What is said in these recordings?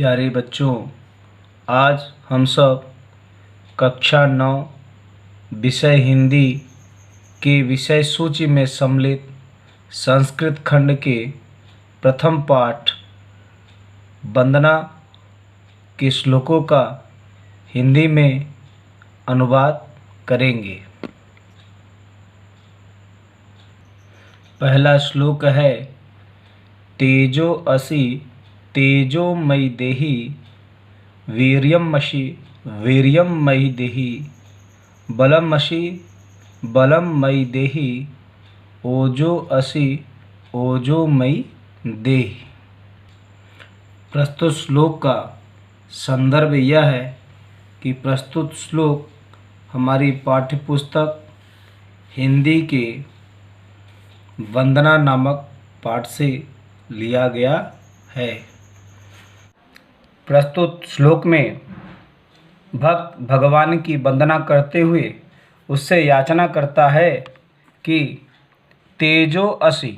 प्यारे बच्चों, आज हम सब कक्षा 9 विषय हिंदी के विषय सूची में सम्मिलित संस्कृत खंड के प्रथम पाठ वंदना के श्लोकों का हिंदी में अनुवाद करेंगे। पहला श्लोक है, तेजो असि तेजोमयि देहि वीर्यमसि वीर्यमयि देहि बलमसि बलमयि देहि ओजो असि ओजोमयि देहि। प्रस्तुत श्लोक का संदर्भ यह है कि प्रस्तुत श्लोक हमारी पाठ्यपुस्तक हिंदी के वंदना नामक पाठ से लिया गया है। प्रस्तुत श्लोक में भक्त भगवान की वंदना करते हुए उससे याचना करता है कि तेजो असि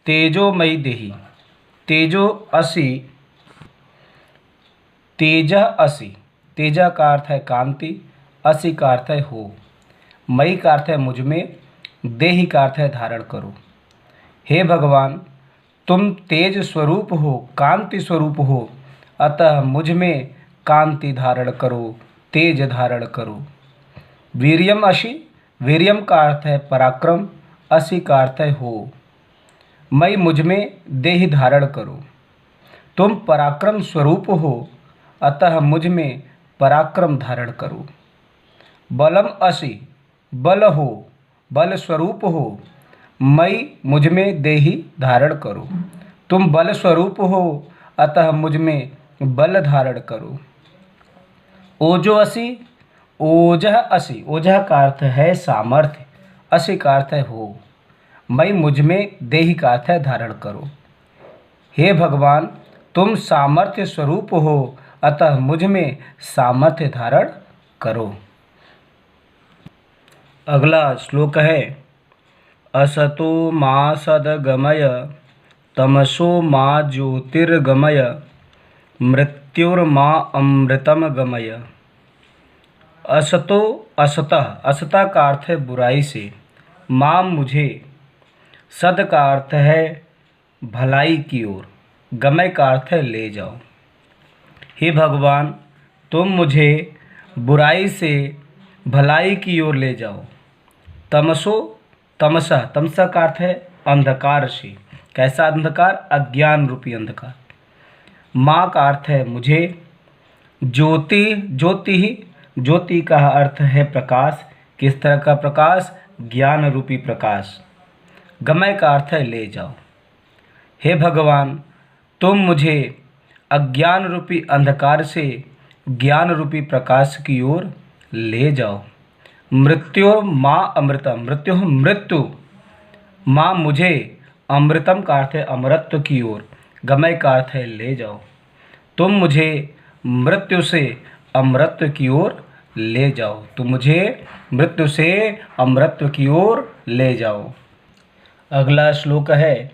तेजोमयि देहि। तेजो असि, तेजः असि, तेजा का अर्थ है कांति, असि का अर्थ है हो, मयि का अर्थ है मुझ में, देहि का अर्थ है धारण करो। हे भगवान, तुम तेज स्वरूप हो, कांति स्वरूप हो, अतः मुझ में कांति धारण करो, तेज धारण करो। वीर्यम असि, वीर्यम का अर्थ है पराक्रम, असि का अर्थ है हो, मई मुझ में देहि धारण करो। तुम पराक्रम स्वरूप हो, अतः मुझ में पराक्रम धारण करो। बलम असि, बल हो, बल स्वरूप हो, मई मुझ में देहि धारण करो। तुम बल स्वरूप हो, अतः मुझ में बल धारण करो। ओजो असि, ओजः असि, ओजः का अर्थ है सामर्थ्य, असि का अर्थ है हो, मई मुझ में देहि का अर्थ है धारण करो। हे भगवान, तुम सामर्थ्य स्वरूप हो, अतः मुझ में सामर्थ्य धारण करो। अगला श्लोक है, असतो मा सद्गमय तमसो मा ज्योतिर्गमय मृत्युर्मा अमृतम गमय। असतो असतः, असता का अर्थ है बुराई से, मां मुझे, सद का अर्थ है भलाई की ओर, गमय का अर्थ है ले जाओ। हे भगवान, तुम मुझे बुराई से भलाई की ओर ले जाओ। तमसो, तमसा, तमसा का अर्थ है अंधकार से। कैसा अंधकार? अज्ञान रूपी अंधकार। माँ का अर्थ है मुझे। ज्योति, ज्योति ही, ज्योति का अर्थ है प्रकाश। किस तरह का प्रकाश? ज्ञान रूपी प्रकाश। गमय का अर्थ है ले जाओ। हे भगवान, तुम मुझे अज्ञान रूपी अंधकार से ज्ञान रूपी प्रकाश की ओर ले जाओ। मृत्यु माँ अमृतम, मृत्यु मृत्यु, माँ मुझे, अमृतम का अर्थ है अमृतत्व की ओर, गमय का अर्थ है ले जाओ। तुम मुझे मृत्यु से अमृतत्व की ओर ले जाओ। तुम मुझे मृत्यु से अमृतत्व की ओर ले जाओ। अगला श्लोक है,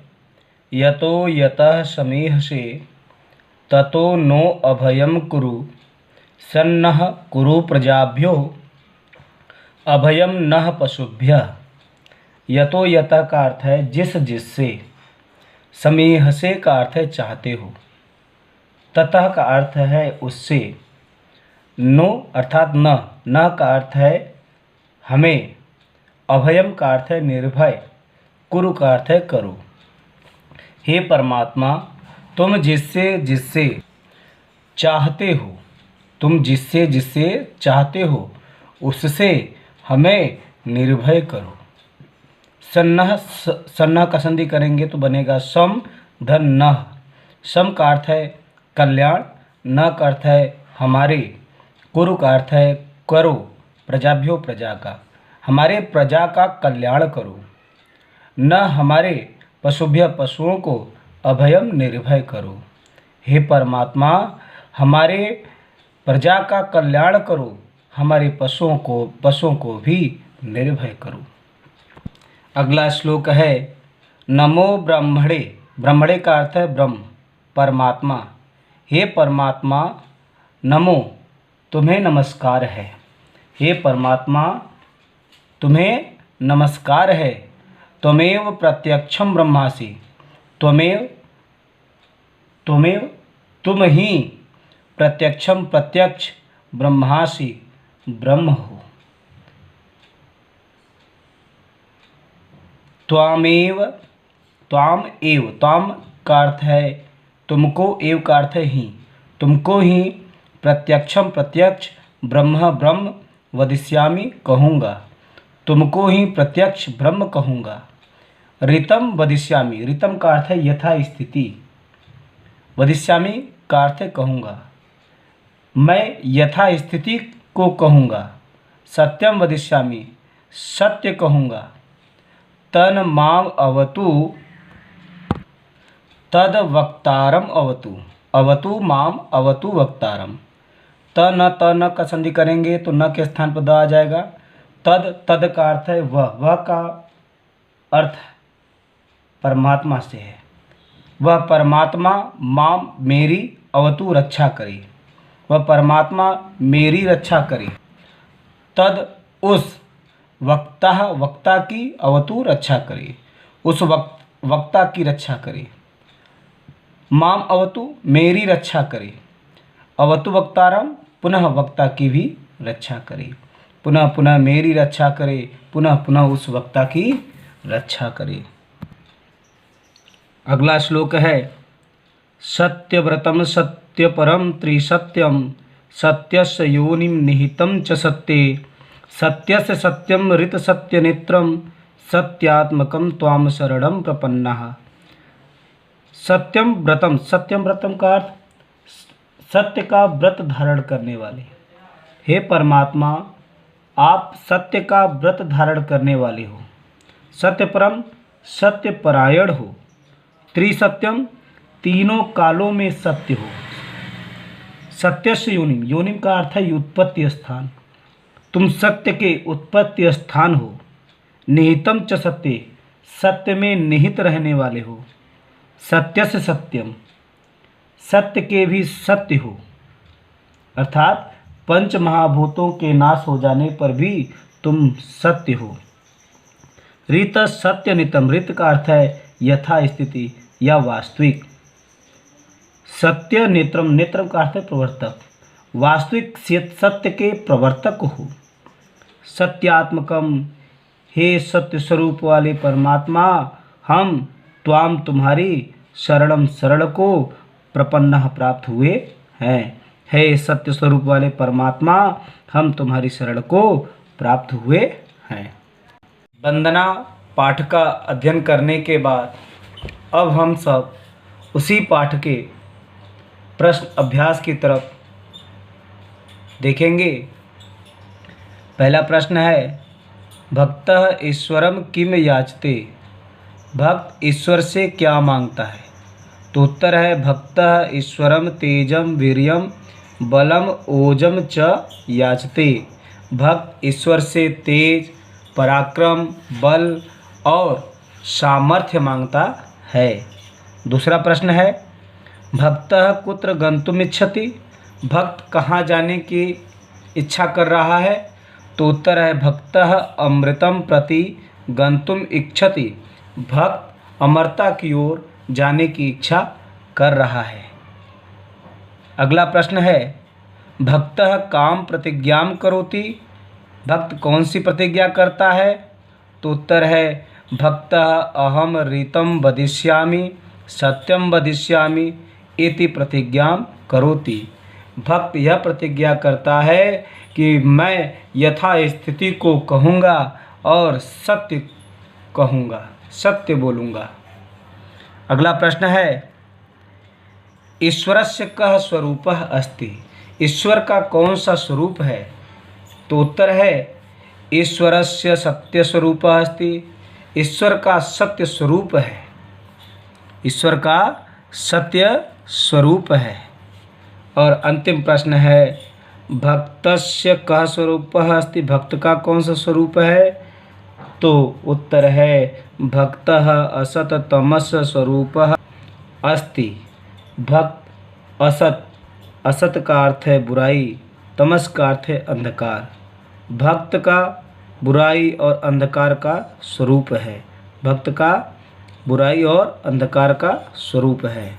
यतो यतः समीहसे ततो नो अभयम कुरु सन्नः कुरु प्रजाभ्यो अभयम नः पशुभ्यः। यतो यतः का अर्थ है जिस जिससे, समीहसे का अर्थ है चाहते हो, ततः का अर्थ है उससे, नो अर्थात न, न का अर्थ है हमें, अभयम का अर्थ है निर्भय, कुरु का अर्थ है करो। हे परमात्मा, तुम जिससे जिससे चाहते हो, तुम जिससे जिससे चाहते हो उससे हमें निर्भय करो। सन्नह, सन्नह का संधि करेंगे तो बनेगा सम धन नह। सम का अर्थ है कल्याण, न का अर्थ है हमारे, कुरु का अर्थ है करो, प्रजाभ्यो प्रजा का, हमारे प्रजा का कल्याण करो। न हमारे पशुभ्य पशुओं को अभयम निर्भय करो। हे परमात्मा, हमारे प्रजा का कल्याण करो, हमारे पशुओं को भी निर्भय करो। अगला श्लोक है, नमो ब्रह्मणे, ब्रह्मणे का अर्थ है ब्रह्म, परमात्मा। हे परमात्मा नमो, तुम्हें नमस्कार है। हे परमात्मा तुम्हें नमस्कार है। त्वमेव प्रत्यक्षम ब्रह्मासि, त्वमेव त्वमेव तुम ही प्रत्यक्षम प्रत्यक्ष ब्रह्मासि ब्रह्म हो। त्वामेव, त्वाम एव, त्वाम का अर्थ है तुमको, एव का अर्थ है ही, तुमको ही प्रत्यक्षम प्रत्यक्ष ब्रह्म ब्रह्म वदिष्यामि कहूँगा, तुमको ही प्रत्यक्ष ब्रह्म कहूँगा। ऋतम वदिष्यामि, ऋतम का अर्थ है यथा स्थिति, वदिष्यामि का अर्थ है कहूँगा, मैं यथा स्थिति को कहूँगा। सत्यम वदिष्यामि, सत्य कहूँगा। तन माम अवतु तद वक्तारम अवतु, अवतु माम अवतु वक्तारम। त न का संधि करेंगे तो न के स्थान पर द आ जाएगा। तद, तद का अर्थ है वह का अर्थ परमात्मा से है। वह परमात्मा माम मेरी अवतु रक्षा करे, वह परमात्मा मेरी रक्षा करे। तद उस वक्ता, वक्ता की अवतु रक्षा करे, उस वक्ता की रक्षा करे। माम अवतु मेरी रक्षा करे। अवतु वक्तारम पुनः वक्ता की भी रक्षा करे, पुनः पुनः मेरी रक्षा करे, पुनः पुनः उस वक्ता की रक्षा करे। अगला श्लोक है सत्यव्रतम सत्यपरम त्रिसत्यम सत्यस्य योनिम निहितम च सत्ये सत्यस्य सत्यम ऋत सत्यनेत्रम सत्यात्मकम त्वाम शरणम प्रपन्नः। सत्यम व्रतम, सत्यम व्रतम का अर्थ सत्य का व्रत धारण करने वाले। हे परमात्मा आप सत्य का व्रत धारण करने वाले हो। सत्यपरम, सत्यपरायण हो। त्रिसत्यम, तीनों कालों में सत्य हो। सत्यस्य योनिम, योनिम का अर्थ है उत्पत्ति स्थान, तुम सत्य के उत्पत्ति स्थान हो। निहितम च सत्य, सत्य में निहित रहने वाले हो। सत्यस्य सत्यम, सत्य के भी सत्य हो, अर्थात पंच महाभूतों के नाश हो जाने पर भी तुम सत्य हो। ऋत सत्य नितम, ऋत का अर्थ है यथा स्थिति या वास्तविक। सत्य नेत्रम, नेत्रम का अर्थ है प्रवर्तक, वास्तविक सत्य के प्रवर्तक हो। सत्यात्मकम, हे सत्य स्वरूप वाले परमात्मा हम त्वाम तुम्हारी शरणम शरण को प्रपन्न प्राप्त हुए हैं। हे सत्य स्वरूप वाले परमात्मा हम तुम्हारी शरण को प्राप्त हुए हैं। वंदना पाठ का अध्ययन करने के बाद अब हम सब उसी पाठ के प्रश्न अभ्यास की तरफ देखेंगे। पहला प्रश्न है भक्तः ईश्वरम किम याचते, भक्त ईश्वर से क्या मांगता है? तो उत्तर है भक्तः ईश्वरम तेजम वीर्यम बलम ओजम च याचते, भक्त ईश्वर से तेज, पराक्रम, बल और सामर्थ्य मांगता है। दूसरा प्रश्न है भक्तः कुत्र गंतुम इच्छति, भक्त कहाँ जाने की इच्छा कर रहा है? तो उत्तर है भक्तः अमृतम प्रति गंतुम इच्छति, भक्त अमरता की ओर जाने की इच्छा कर रहा है। अगला प्रश्न है भक्तः काम प्रतिज्ञां करोति, भक्त कौन सी प्रतिज्ञा करता है? तो उत्तर है भक्तः अहम ऋतं वदिष्यामि सत्यम वदिष्यामि इति प्रतिज्ञां करोति, भक्त यह प्रतिज्ञा करता है कि मैं यथा स्थिति को कहूँगा और सत्य कहूँगा, सत्य बोलूँगा। अगला प्रश्न है ईश्वरस्य कः स्वरूपः अस्ति, ईश्वर का कौन सा स्वरूप है? तो उत्तर है ईश्वरस्य सत्य स्वरूपः अस्ति, ईश्वर का सत्य स्वरूप है, ईश्वर का सत्य स्वरूप है। और अंतिम प्रश्न है भक्तस्य कः स्वरूपः अस्ति, भक्त का कौन सा स्वरूप है? तो उत्तर है भक्तः असत तमस स्वरूपः अस्ति, भक्त असत, असत का अर्थ है बुराई, तमस का अर्थ है अंधकार। भक्त का बुराई और अंधकार का स्वरूप है, भक्त का बुराई और अंधकार का स्वरूप है।